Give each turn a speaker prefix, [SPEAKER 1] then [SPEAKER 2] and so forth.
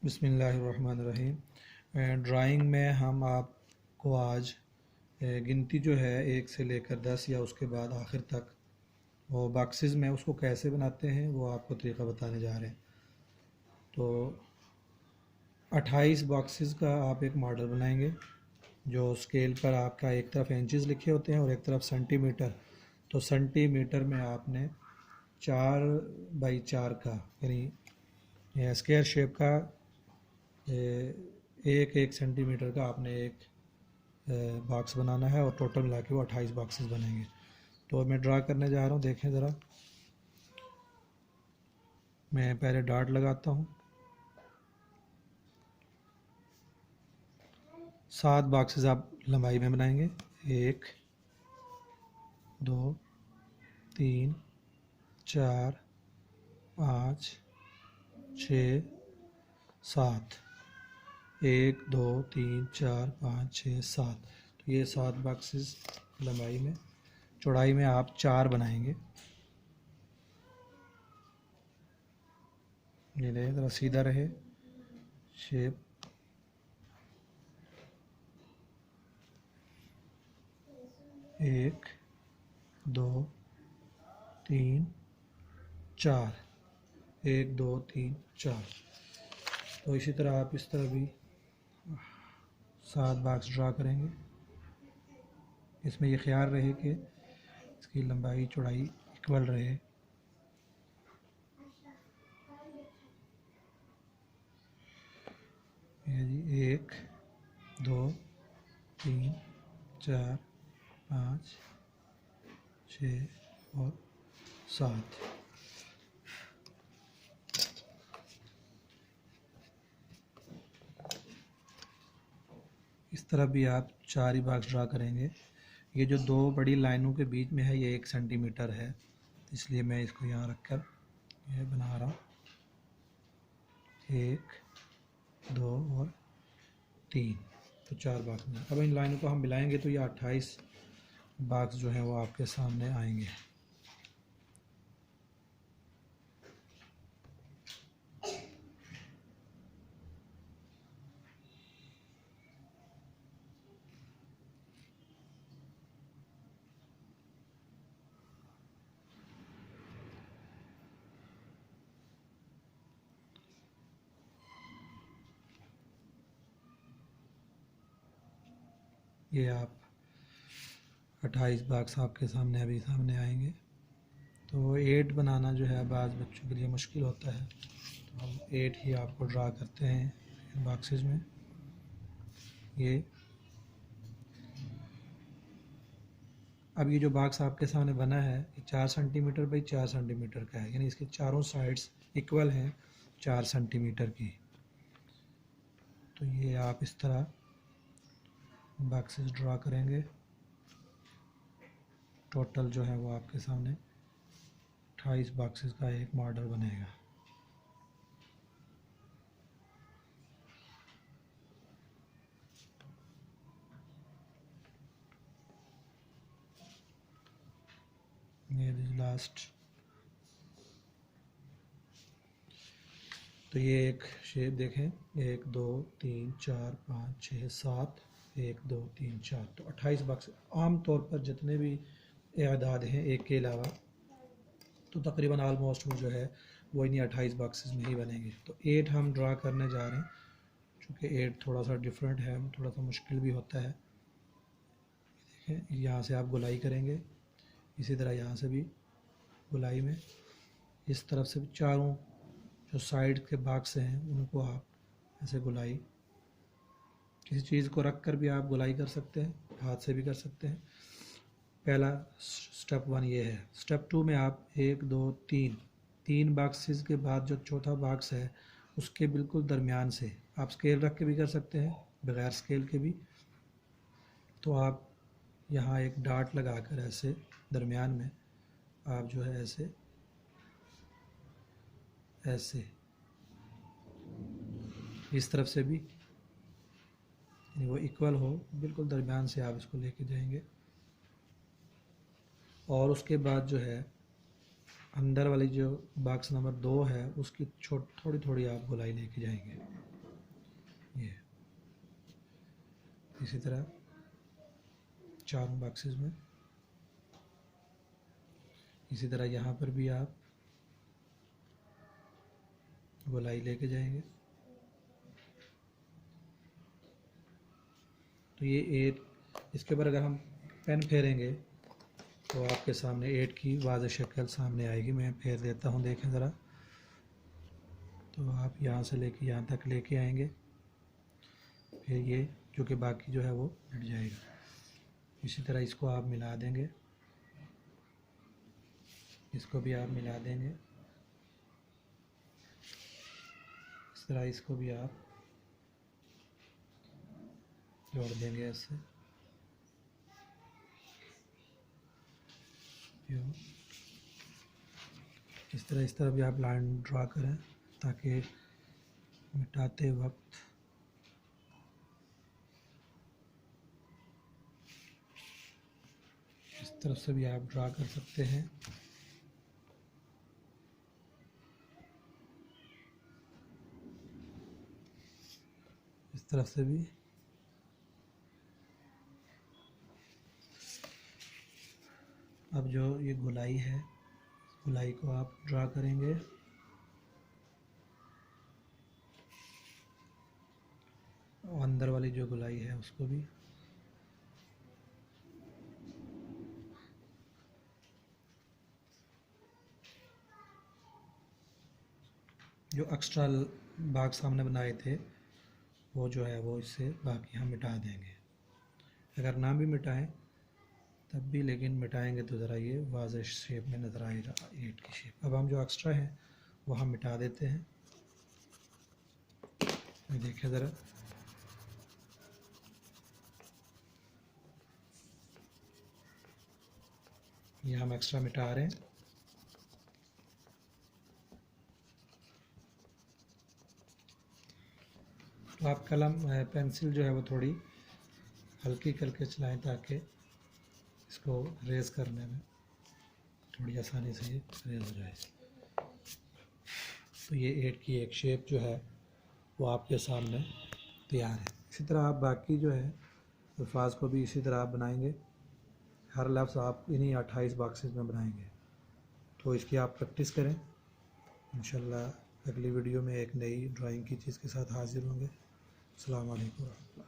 [SPEAKER 1] बिस्मिल्लाहिर्रहमानिर्रहीम। ड्राइंग में हम आपको आज गिनती जो है 1 से लेकर 10 या उसके बाद आखिर तक वो बॉक्सेस में उसको कैसे बनाते हैं वो आपको तरीक़ा बताने जा रहे हैं। तो 28 बॉक्सेस का आप एक मॉडल बनाएंगे जो स्केल पर आपका एक तरफ इंचेस लिखे होते हैं और एक तरफ सेंटीमीटर। तो सेंटीमीटर में आपने 4 बाई 4 का यानी स्क्वायर शेप का एक सेंटीमीटर का आपने एक बॉक्स बनाना है और टोटल मिला के वो 28 बॉक्सेस बनेंगे। तो मैं ड्रा करने जा रहा हूँ, देखें ज़रा। मैं पहले डॉट लगाता हूँ। 7 बॉक्सेस आप लंबाई में बनाएंगे। 1 2 3 4 5 6 7 1 2 3 4 5 6 7। तो ये 7 बॉक्सेस लंबाई में। चौड़ाई में आप 4 बनाएंगे। ये रहे, ज़रा सीधा रहे शेप। एक 2 3 4 1 2 3 4। तो इसी तरह आप इस तरह भी 7 बॉक्स ड्रा करेंगे। इसमें ये ख्याल रहे कि इसकी लंबाई चौड़ाई इक्वल रहे। ये जी 1 2 3 4 5 6 और 7। इस तरह भी आप 4 ही बॉक्स ड्रा करेंगे। ये जो 2 बड़ी लाइनों के बीच में है ये 1 सेंटीमीटर है, इसलिए मैं इसको यहाँ रखकर ये बना रहा हूँ। 1 2 और 3। तो 4 बॉक्स में अब इन लाइनों को हम मिलाएंगे तो ये 28 बॉक्स जो हैं वो आपके सामने आएंगे। ये आप 28 बॉक्स आपके सामने अभी सामने आएंगे। तो 8 बनाना जो है बाज़ बच्चों के लिए मुश्किल होता है, तो हम 8 ही आपको ड्रा करते हैं इन बॉक्सेस में। ये अब ये जो बॉक्स आपके सामने बना है ये 4 सेंटीमीटर बाई 4 सेंटीमीटर का है, यानी इसके चारों साइड्स इक्वल हैं 4 सेंटीमीटर की। तो ये आप इस तरह बॉक्सेस ड्रा करेंगे। टोटल जो है वो आपके सामने 28 बॉक्सेस का एक मॉडल बनेगा। ये लास्ट। तो ये एक शेप देखें, 1 2 3 4 5 6 7 1 2 3 4। तो 28 बॉक्स आम तौर पर जितने भी आदाद हैं एक के अलावा तो तकरीबन आलमोस्ट वो जो है वो इन्हीं 28 बॉक्सेस में ही बनेंगे। तो 8 हम ड्रा करने जा रहे हैं, चूँकि 8 थोड़ा सा डिफरेंट है, थोड़ा सा मुश्किल भी होता है। देखें, यहाँ से आप गोलाई करेंगे, इसी तरह यहाँ से भी गोलाई में, इस तरफ से भी चारों जो साइड के बॉक्स हैं उनको आप ऐसे गोलाई, किसी चीज़ को रख कर भी आप गोलाई कर सकते हैं, हाथ से भी कर सकते हैं। पहला स्टेप 1 ये है। स्टेप 2 में आप 1 2 3 बॉक्सेस के बाद जो चौथा बॉक्स है उसके बिल्कुल दरमियान से आप स्केल रख के भी कर सकते हैं, बग़ैर स्केल के भी। तो आप यहाँ एक डॉट लगा कर ऐसे दरमियान में आप जो है ऐसे ऐसे इस तरफ से भी वो इक्वल हो, बिल्कुल दरमियान से आप इसको लेके जाएंगे। और उसके बाद जो है अंदर वाली जो बॉक्स नंबर 2 है उसकी थोड़ी थोड़ी आप गोलाई लेके जाएंगे। ये इसी तरह चारों बॉक्सेस में। इसी तरह यहाँ पर भी आप गोलाई लेके जाएंगे। तो ये 8, इसके ऊपर अगर हम पेन फेरेंगे तो आपके सामने 8 की वाज़ेह शक्ल सामने आएगी। मैं फेर देता हूँ, देखें ज़रा। तो आप यहाँ से लेके यहाँ तक लेके आएंगे, फिर ये जो कि बाकी जो है वो हट जाएगा। इसी तरह इसको आप मिला देंगे, इसको भी आप मिला देंगे। इस तरह इसको भी आप जोड़ देंगे ऐसे। इस तरह भी आप लाइन ड्रा करें ताकि मिटाते वक्त इस तरफ से भी आप ड्रा कर सकते हैं। इस तरफ से भी। अब जो ये गोलाई है, गोलाई को आप ड्रा करेंगे। और अंदर वाली जो गोलाई है उसको भी। जो एक्स्ट्रा भाग सामने बनाए थे वो जो है वो इससे बाकी हम मिटा देंगे। अगर ना भी मिटाएं तब भी, लेकिन मिटाएंगे तो ज़रा ये वाज़ेह शेप में नज़र आएगा 8 की शेप। अब हम जो एक्स्ट्रा है वो हम मिटा देते हैं। ये देखिए ज़रा, ये हम एक्स्ट्रा मिटा रहे हैं। तो आप कलम पेंसिल जो है वो थोड़ी हल्की करके चलाएं ताकि इसको रेज़ करने में थोड़ी आसानी से ये रेज़ हो जाए। तो ये 8 की एक शेप जो है वो आपके सामने तैयार है। इसी तरह आप बाकी जो है अल्फाज को भी इसी तरह आप बनाएंगे। हर लफ्ज़ आप इन्हीं 28 बॉक्सेस में बनाएंगे। तो इसकी आप प्रैक्टिस करें। इंशाल्लाह अगली वीडियो में एक नई ड्राइंग की चीज़ के साथ हाजिर होंगे। अस्सलाम वालेकुम।